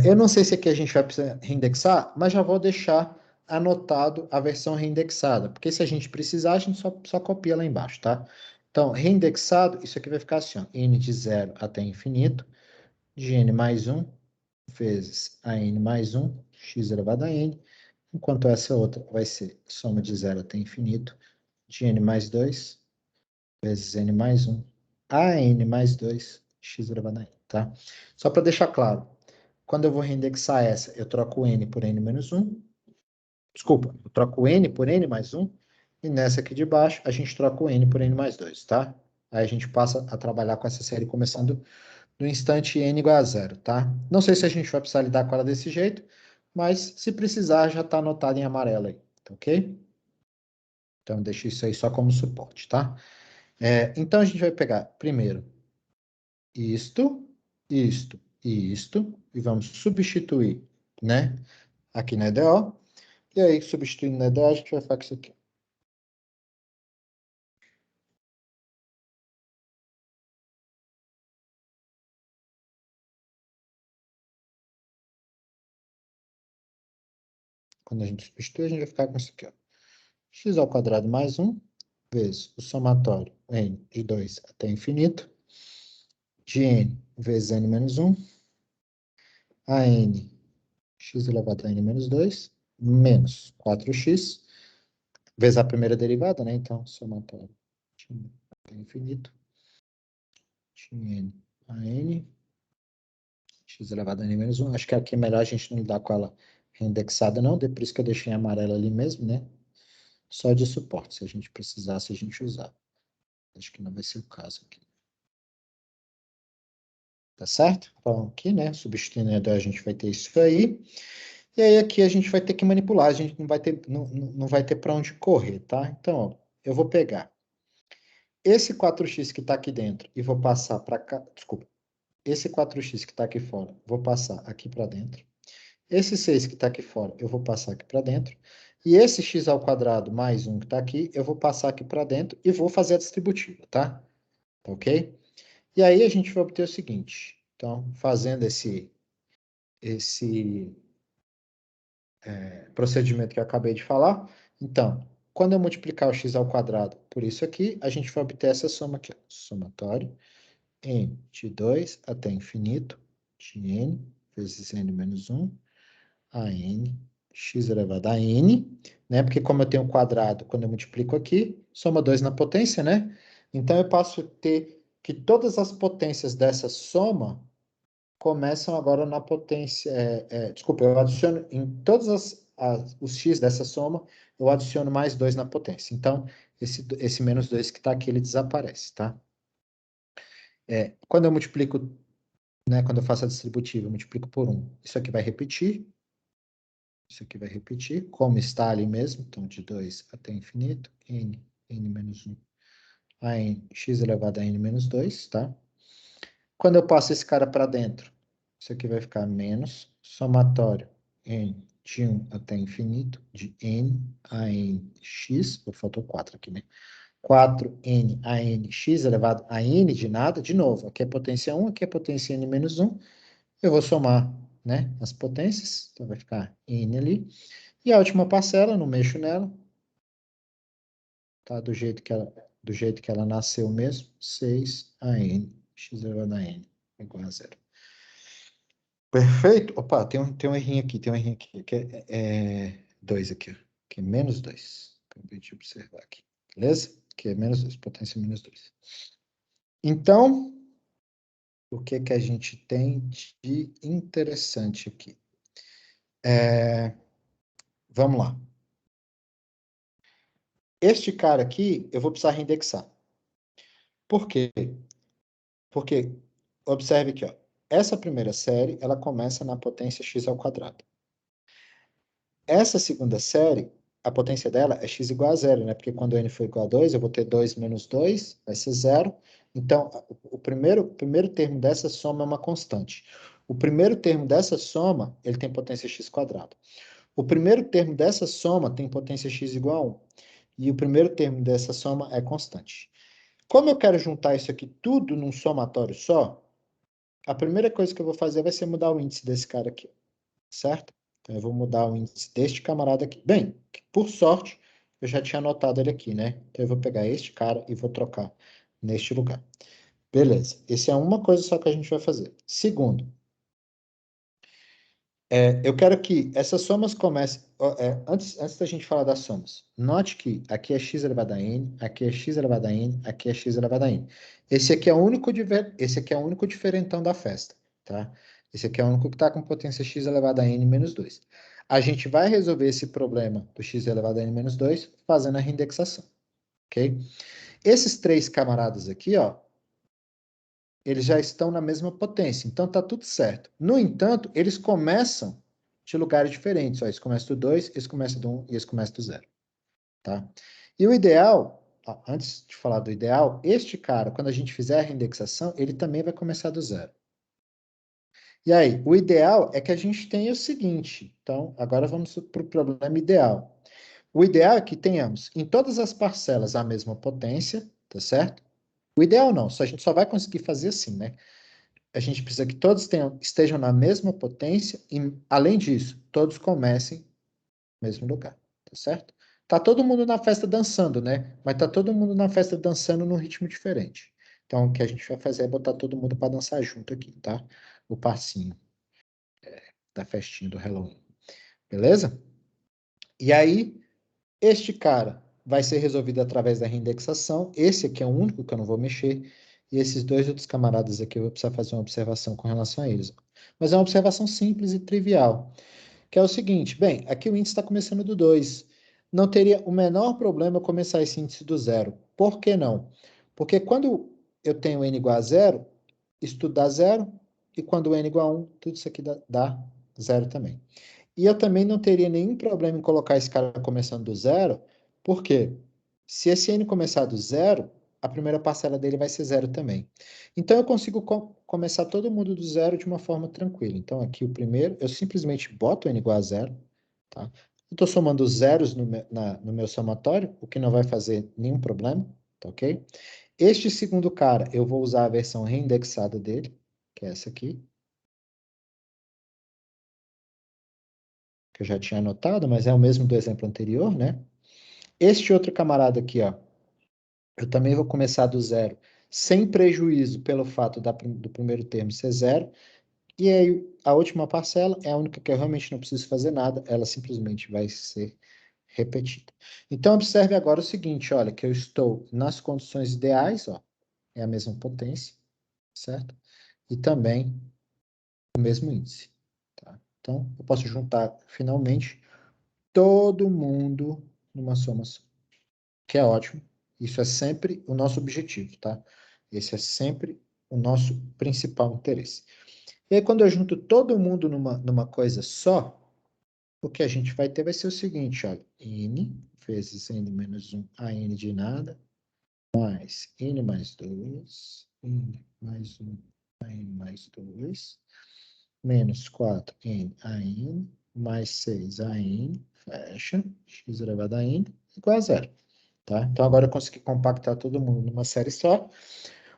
Eu não sei se aqui a gente vai precisar reindexar, mas já vou deixar anotado a versão reindexada, porque se a gente precisar, a gente só copia lá embaixo, tá? Então, reindexado, isso aqui vai ficar assim, ó, n de 0 até infinito, de n mais 1 vezes a n mais 1, x elevado a n, enquanto essa outra vai ser soma de 0 até infinito, de n mais 2 vezes n mais 1, a n mais 2, x elevado a n, tá? Só para deixar claro, quando eu vou reindexar essa, eu troco o n por n menos 1. Desculpa, eu troco o n por n mais 1. E nessa aqui de baixo, a gente troca o n por n mais 2, tá? Aí a gente passa a trabalhar com essa série começando no instante n igual a zero, tá? Não sei se a gente vai precisar lidar com ela desse jeito, mas se precisar, já está anotado em amarelo aí, tá ok? Então, deixa isso aí só como suporte, tá? Então, a gente vai pegar primeiro isto, isto e isto, e vamos substituir, né? Aqui na EDO. E aí, substituindo na EDO, a gente vai ficar com isso aqui. Quando a gente substitui, a gente vai ficar com isso aqui, ó. X ao quadrado mais 1, vezes o somatório n de 2 até infinito, de n vezes n menos 1, a n, x elevado a n menos 2, menos 4x, vezes a primeira derivada, né? Então, somatório de n até infinito, de n a n, x elevado a n menos 1. Acho que aqui é melhor a gente não lidar com ela reindexada, não. Por isso que eu deixei em amarelo ali mesmo, né? Só de suporte. Se a gente precisasse, a gente usar. Acho que não vai ser o caso aqui. Tá certo? Então, aqui, né? Substituindo, a gente vai ter isso aí. E aí, aqui a gente vai ter que manipular. A gente não vai ter para onde correr, tá? Então, ó, eu vou pegar esse 4x que está aqui dentro e vou passar para cá. Desculpa. Esse 4x que está aqui fora, vou passar aqui para dentro. Esse 6 que está aqui fora, eu vou passar aqui para dentro. E esse x ao quadrado mais 1 que está aqui, eu vou passar aqui para dentro e vou fazer a distributiva, tá? Tá ok? E aí a gente vai obter o seguinte. Então, fazendo esse procedimento que eu acabei de falar. Então, quando eu multiplicar o x ao quadrado por isso aqui, a gente vai obter essa soma aqui. Ó. Somatório n de 2 até infinito de n vezes n menos 1 a n, x elevado a n, né? Porque como eu tenho um quadrado, quando eu multiplico aqui, soma 2 na potência, né? Então, eu passo a ter que todas as potências dessa soma começam agora na potência... desculpa, eu adiciono em todos os x dessa soma, eu adiciono mais 2 na potência. Então, esse menos 2 que está aqui, ele desaparece, tá? Quando eu multiplico, né, quando eu faço a distributiva, eu multiplico por 1. Isso aqui vai repetir. Isso aqui vai repetir, como está ali mesmo. Então, de 2 até infinito, n menos 1, a n, x elevado a n menos 2, tá? Quando eu passo esse cara para dentro, isso aqui vai ficar menos somatório n de 1 até infinito, de n a n x, faltou 4 aqui, né? 4n a n x elevado a n de nada, de novo, aqui é potência 1, aqui é potência n menos 1, Eu vou somar, né, as potências, então vai ficar n ali. E a última parcela, não mexo nela, tá? Do jeito que ela nasceu mesmo, 6 a n, x elevado a n, igual a zero. Perfeito? Opa, tem um errinho aqui, que é 2 aqui, ó, que é menos 2. Acabei de observar aqui, beleza? Que é menos 2, potência menos 2. Então, o que que a gente tem de interessante aqui? Vamos lá. Este cara aqui, eu vou precisar reindexar. Por quê? Porque, observe aqui, ó, essa primeira série, ela começa na potência x ao quadrado. Essa segunda série, a potência dela é x igual a zero, né? Porque quando n for igual a 2, eu vou ter 2 menos 2, vai ser zero. Então, o primeiro termo dessa soma é uma constante. O primeiro termo dessa soma, ele tem potência x quadrado. O primeiro termo dessa soma tem potência x igual a 1. E o primeiro termo dessa soma é constante. Como eu quero juntar isso aqui tudo num somatório só, a primeira coisa que eu vou fazer vai ser mudar o índice desse cara aqui, certo? Então, eu vou mudar o índice deste camarada aqui. Bem, por sorte, eu já tinha anotado ele aqui, né? Então, eu vou pegar este cara e vou trocar neste lugar. Beleza. Essa é uma coisa só que a gente vai fazer. Segundo, eu quero que essas somas comecem... antes da gente falar das somas, note que aqui é x elevado a n, aqui é x elevado a n, aqui é x elevado a n. Esse aqui é o único diferentão da festa, tá? Esse aqui é o único que está com potência x elevado a n menos 2. A gente vai resolver esse problema do x elevado a n menos 2 fazendo a reindexação, ok? Esses três camaradas aqui, ó, eles já estão na mesma potência, então tá tudo certo. No entanto, eles começam de lugares diferentes. Ó, esse começa do 2, esse começa do 1 e esse começa do 0. Tá? E o ideal, ó, antes de falar do ideal, este cara, quando a gente fizer a reindexação, ele também vai começar do 0. E aí, o ideal é que a gente tenha o seguinte. Então, agora vamos para o problema ideal. O ideal é que tenhamos em todas as parcelas a mesma potência, tá certo? O ideal não, a gente só vai conseguir fazer assim, né? A gente precisa que todos estejam na mesma potência e, além disso, todos comecem no mesmo lugar, tá certo? Tá todo mundo na festa dançando, né? Mas tá todo mundo na festa dançando num ritmo diferente. Então, o que a gente vai fazer é botar todo mundo para dançar junto aqui, tá? O passinho da festinha do Halloween. Beleza? E aí, este cara vai ser resolvido através da reindexação. Esse aqui é o único que eu não vou mexer. E esses dois outros camaradas aqui eu vou precisar fazer uma observação com relação a eles. Mas é uma observação simples e trivial, que é o seguinte, bem, aqui o índice está começando do 2. Não teria o menor problema eu começar esse índice do 0. Por que não? Porque quando eu tenho n igual a 0, isso tudo dá 0, e quando n igual a 1, tudo isso aqui dá 0 também. E eu também não teria nenhum problema em colocar esse cara começando do 0, porque se esse n começar do 0, a primeira parcela dele vai ser 0 também. Então, eu consigo começar todo mundo do 0 de uma forma tranquila. Então, aqui o primeiro, eu simplesmente boto n igual a 0, tá? Eu estou somando zeros no meu somatório, o que não vai fazer nenhum problema, tá ok? Este segundo cara, eu vou usar a versão reindexada dele, que é essa aqui, que eu já tinha anotado, mas é o mesmo do exemplo anterior, né? Este outro camarada aqui, ó, eu também vou começar do 0, sem prejuízo pelo fato do primeiro termo ser 0. E aí, a última parcela é a única que eu realmente não preciso fazer nada, ela simplesmente vai ser repetida. Então, observe agora o seguinte, olha, que eu estou nas condições ideais, ó, é a mesma potência, certo? E também o mesmo índice, tá? Então, eu posso juntar, finalmente, todo mundo numa soma só, que é ótimo. Isso é sempre o nosso objetivo, tá? Esse é sempre o nosso principal interesse. E aí, quando eu junto todo mundo numa coisa só, o que a gente vai ter vai ser o seguinte, olha, n vezes n menos 1, a n de nada, mais n mais 2, n mais 1, a n mais 2, menos 4n a n, mais 6 a n, fecha, x elevado a n, igual a zero. Tá? Então, agora eu consegui compactar todo mundo numa série só.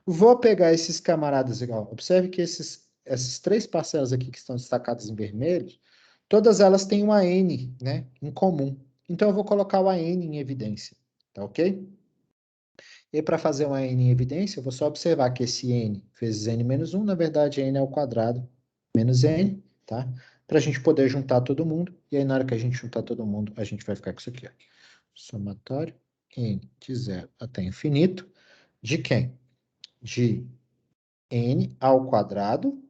Vou pegar esses camaradas, igual. Observe que essas 3 parcelas aqui que estão destacadas em vermelho, todas elas têm uma n, né, em comum. Então, eu vou colocar o AN em evidência, tá ok? E para fazer uma n em evidência, eu vou só observar que esse n vezes n menos 1, na verdade, n ao quadrado menos n, tá? Para a gente poder juntar todo mundo. E aí, na hora que a gente juntar todo mundo, a gente vai ficar com isso aqui, ó. Somatório n de 0 até infinito. De quem? De n ao quadrado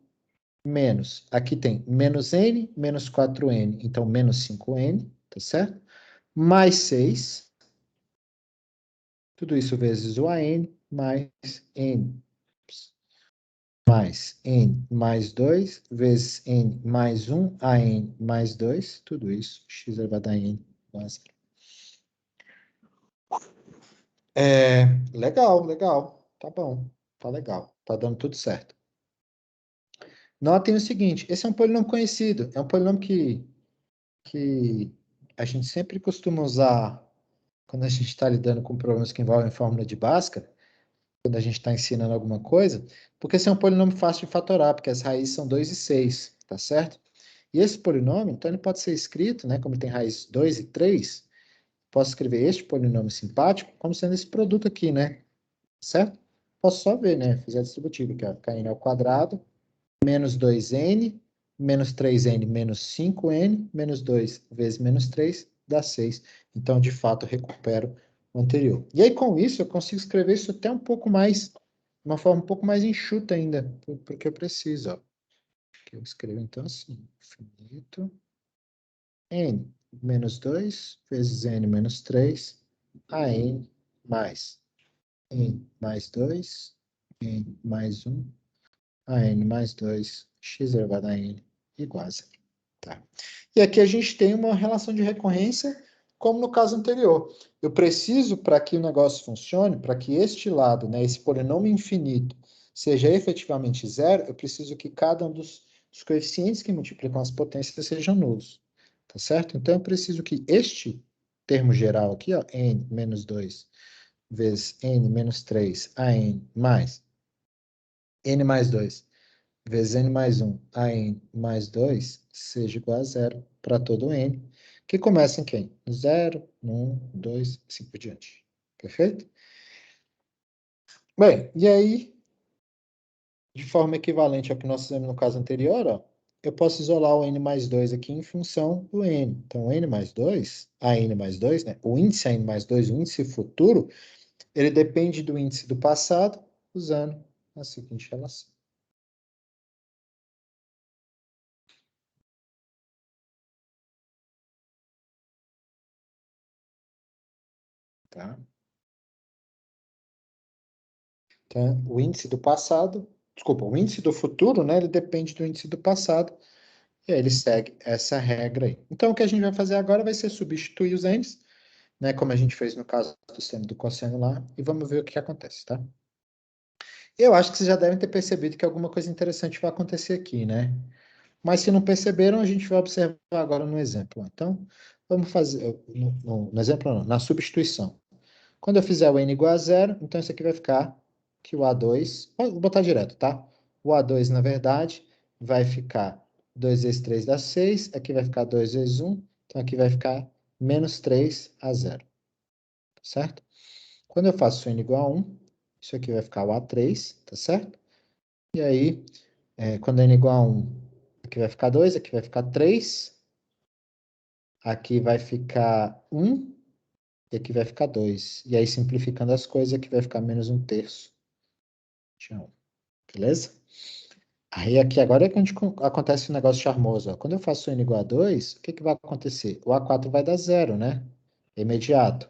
menos, aqui tem menos n, menos 4n, então menos 5n, tá certo? Mais 6, tudo isso vezes o AN, mais n, mais n mais 2, vezes n mais 1, AN mais 2, tudo isso, x elevado a n igual a 0. Legal, legal, tá bom, tá legal, tá dando tudo certo. Notem o seguinte, esse é um polinômio conhecido, é um polinômio que a gente sempre costuma usar quando a gente está lidando com problemas que envolvem fórmula de Bhaskara, quando a gente está ensinando alguma coisa, porque esse é um polinômio fácil de fatorar, porque as raízes são 2 e 6, tá certo? E esse polinômio, então, ele pode ser escrito, né, como ele tem raiz 2 e 3, posso escrever este polinômio simpático como sendo esse produto aqui, né? Certo? Posso só ver, né? Fizer a distributiva, que é kn ao quadrado, menos 2n, menos 3n, menos 5n, menos 2 vezes menos 3, dá 6. Então, de fato, eu recupero o anterior. E aí, com isso, eu consigo escrever isso até um pouco mais, de uma forma um pouco mais enxuta ainda, porque eu preciso, ó. Eu escrevo, então, assim, infinito, n menos 2 vezes n menos 3, a n mais n mais 2, n mais 1, a n mais 2, x elevado a n igual a 0. Tá? E aqui a gente tem uma relação de recorrência, como no caso anterior. Eu preciso, para que o negócio funcione, para que este lado, né, esse polinômio infinito, seja efetivamente zero, eu preciso que cada um dos coeficientes que multiplicam as potências sejam nulos. Tá certo? Então, eu preciso que este termo geral aqui, ó, n menos 2 vezes n menos 3 a n mais n mais 2 vezes n mais 1 a n mais 2 seja igual a zero para todo n, que começa em quem? No 0, no 1, 2, assim por diante. Perfeito? Bem, e aí, de forma equivalente ao que nós fizemos no caso anterior, ó, eu posso isolar o n mais 2 aqui em função do n. Então, n mais 2, a n mais 2, né? O índice a n mais 2, o índice futuro, ele depende do índice do passado, usando a seguinte relação. Tá? Então, o índice do passado, desculpa, o índice do futuro, né, ele depende do índice do passado, e aí ele segue essa regra aí. Então, o que a gente vai fazer agora vai ser substituir os n's, né, como a gente fez no caso do seno e do cosseno lá, e vamos ver o que acontece, tá? Eu acho que vocês já devem ter percebido que alguma coisa interessante vai acontecer aqui, né? Mas se não perceberam, a gente vai observar agora no exemplo. Então, vamos fazer, no exemplo não, na substituição. Quando eu fizer o n igual a zero, então isso aqui vai ficar que o A2, vou botar direto, tá? O A2, na verdade, vai ficar 2 vezes 3 dá 6, aqui vai ficar 2 vezes 1, então aqui vai ficar menos 3 a 0, certo? Quando eu faço n igual a 1, isso aqui vai ficar o A3, tá certo? E aí, quando n igual a 1, aqui vai ficar 2, aqui vai ficar 3, aqui vai ficar 1, e aqui vai ficar 2. E aí, simplificando as coisas, aqui vai ficar menos 1/3 de 1. Beleza? Aí aqui agora é que acontece um negócio charmoso. Ó. Quando eu faço n igual a 2, o que, que vai acontecer? O A4 vai dar 0, né? É imediato.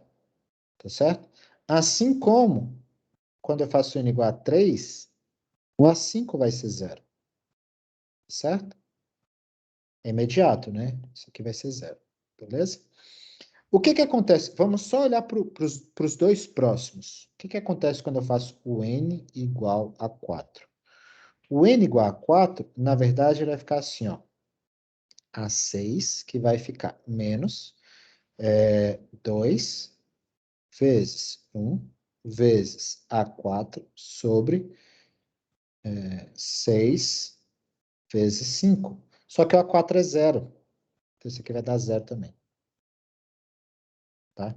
Tá certo? Assim como, quando eu faço n igual a 3, o A5 vai ser 0. Certo? É imediato, né? Isso aqui vai ser 0. Beleza? O que que acontece? Vamos só olhar para os dois próximos. O que que acontece quando eu faço o n igual a 4? O n igual a 4, na verdade, ele vai ficar assim, ó. A6, que vai ficar menos 2 vezes 1 vezes A4 sobre 6 vezes 5. Só que o A4 é 0. Então, isso aqui vai dar 0 também. Tá?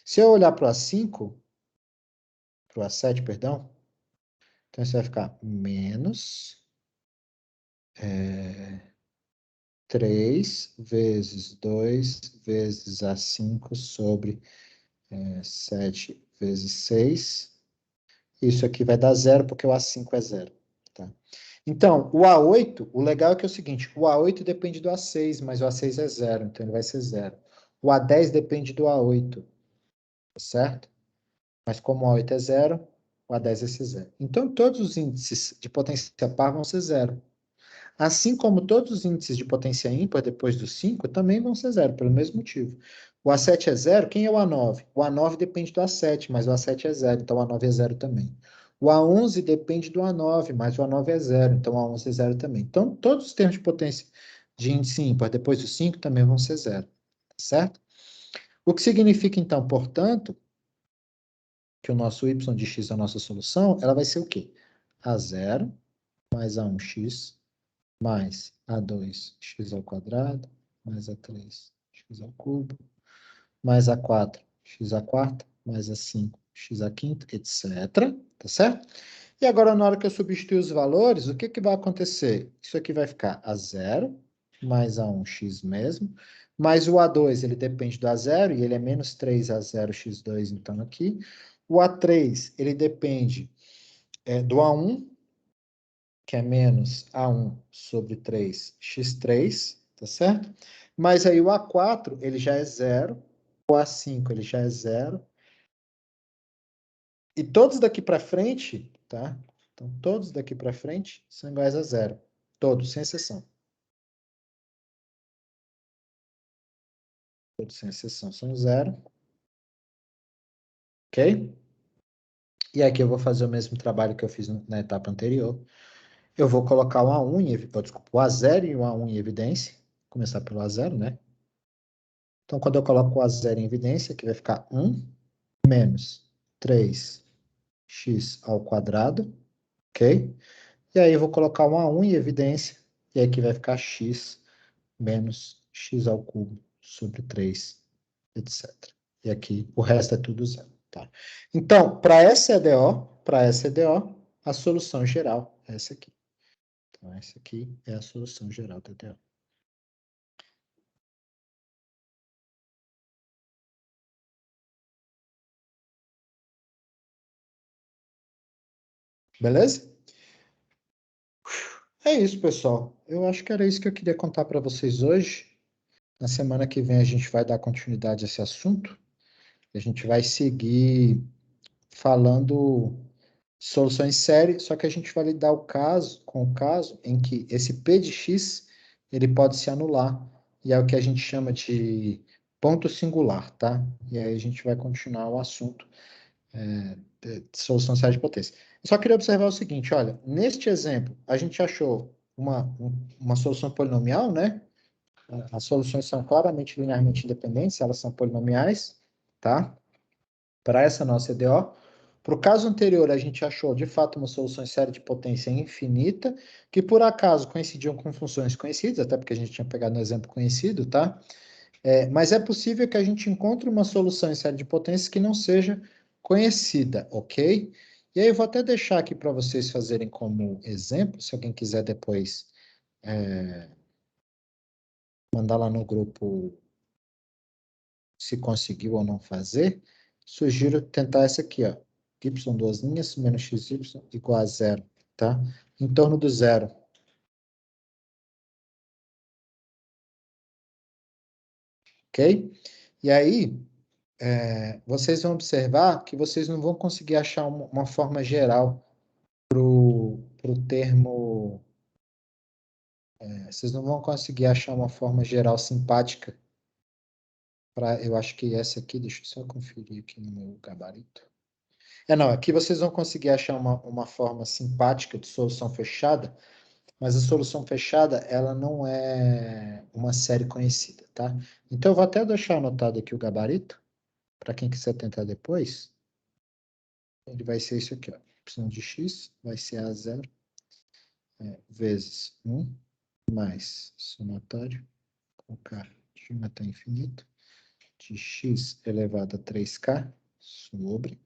Se eu olhar para o A5, para o A7, perdão, então isso vai ficar menos 3 vezes 2 vezes A5 sobre 7 vezes 6. Isso aqui vai dar 0, porque o A5 é 0. Tá? Então, o A8, o legal é que é o seguinte, o A8 depende do A6, mas o A6 é 0, então ele vai ser 0. O A10 depende do A8, certo? Mas como o A8 é 0, o A10 vai ser 0. Então, todos os índices de potência par vão ser 0. Assim como todos os índices de potência ímpar depois do 5 também vão ser 0, pelo mesmo motivo. O A7 é 0, quem é o A9? O A9 depende do A7, mas o A7 é 0, então o A9 é 0 também. O A11 depende do A9, mas o A9 é 0, então o A11 é 0 também. Então, todos os termos de potência de índice ímpar depois do 5 também vão ser 0, certo? O que significa, então, portanto, que o nosso y de x, a nossa solução, ela vai ser o quê? A0 mais A1x mais A2x ao quadrado, mais A3x ao cubo, mais A4 x à quarta, mais A5 x à quinta, etc. Tá certo? E agora, na hora que eu substituir os valores, o que que vai acontecer? Isso aqui vai ficar A0 mais A1x mesmo, mais o A2, ele depende do A0, e ele é menos 3A0x2, então aqui. O A3, ele depende do A1, que é menos A1 sobre 3x3, tá certo? Mas aí o A4, ele já é 0, o A5, ele já é 0, e todos daqui para frente, tá? Então, todos daqui para frente são iguais a 0. Todos, sem exceção. Todos, sem exceção, são 0. Ok? E aqui eu vou fazer o mesmo trabalho que eu fiz na etapa anterior. Eu vou colocar o A1 desculpa, o A0 e o A1 em evidência. Começar pelo A0, né? Então, quando eu coloco o A0 em evidência, aqui vai ficar 1 menos 3x ao quadrado, ok? E aí eu vou colocar um A1 em evidência, e aqui vai ficar x menos x ao cubo sobre 3, etc. E aqui o resto é tudo zero, tá? Então, para essa EDO, a solução geral é essa aqui. Então, essa aqui é a solução geral da EDO. Beleza? É isso, pessoal. Eu acho que era isso que eu queria contar para vocês hoje. Na semana que vem a gente vai dar continuidade a esse assunto. A gente vai seguir falando soluções série, só que a gente vai lidar com o caso em que esse P de x ele pode se anular. E é o que a gente chama de ponto singular, tá? E aí a gente vai continuar o assunto de solução série de potência. Eu só queria observar o seguinte, olha, neste exemplo, a gente achou uma solução polinomial, né? As soluções são claramente linearmente independentes, elas são polinomiais, tá? Para essa nossa EDO. Para o caso anterior, a gente achou, de fato, uma solução em série de potência infinita, que por acaso coincidiam com funções conhecidas, até porque a gente tinha pegado um exemplo conhecido, tá? Mas é possível que a gente encontre uma solução em série de potências que não seja conhecida, ok? E aí eu vou até deixar aqui para vocês fazerem como exemplo, se alguém quiser depois mandar lá no grupo se conseguiu ou não fazer, sugiro tentar essa aqui, ó. Y duas linhas menos xy igual a zero, tá? Em torno do zero. Ok? E aí, vocês vão observar que vocês não vão conseguir achar uma forma geral para o termo. Vocês não vão conseguir achar uma forma geral simpática para. Eu acho que essa aqui, deixa eu só conferir aqui no meu gabarito. Não, aqui vocês vão conseguir achar uma forma simpática de solução fechada, mas a solução fechada, ela não é uma série conhecida, tá? Então, eu vou até deixar anotado aqui o gabarito, para quem quiser tentar depois. Ele vai ser isso aqui, ó. Y de x vai ser A0 vezes 1 mais somatório, colocar de 1 até infinito, de x elevado a 3k, sobre,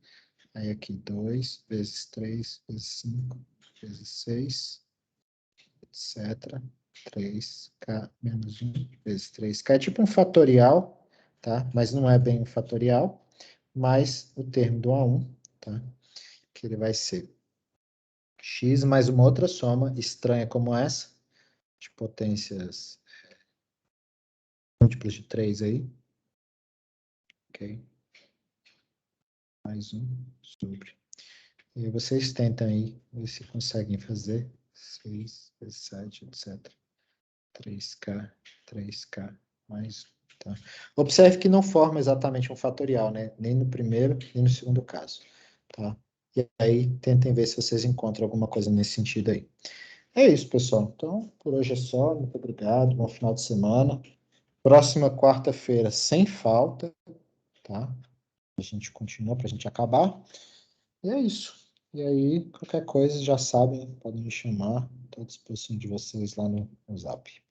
aí aqui 2 vezes 3 vezes 5 vezes 6, etc. 3k menos 1 vezes 3k. É tipo um fatorial, tá? Mas não é bem um fatorial, mais o termo do A1, tá? Que ele vai ser x mais uma outra soma estranha como essa, de potências múltiplas de 3 aí. Ok? Mais 1 sobre. E vocês tentam aí, ver se conseguem fazer. 6 vezes 7, etc. 3k, 3k mais 1. Tá? Observe que não forma exatamente um fatorial, né? Nem no primeiro, nem no segundo caso. Tá? E aí, tentem ver se vocês encontram alguma coisa nesse sentido aí. É isso, pessoal. Então, por hoje é só. Muito obrigado. Bom final de semana. Próxima quarta-feira, sem falta, tá? A gente continua para a gente acabar. E é isso. E aí, qualquer coisa, já sabem, podem me chamar. Estou à disposição de vocês lá no Zap.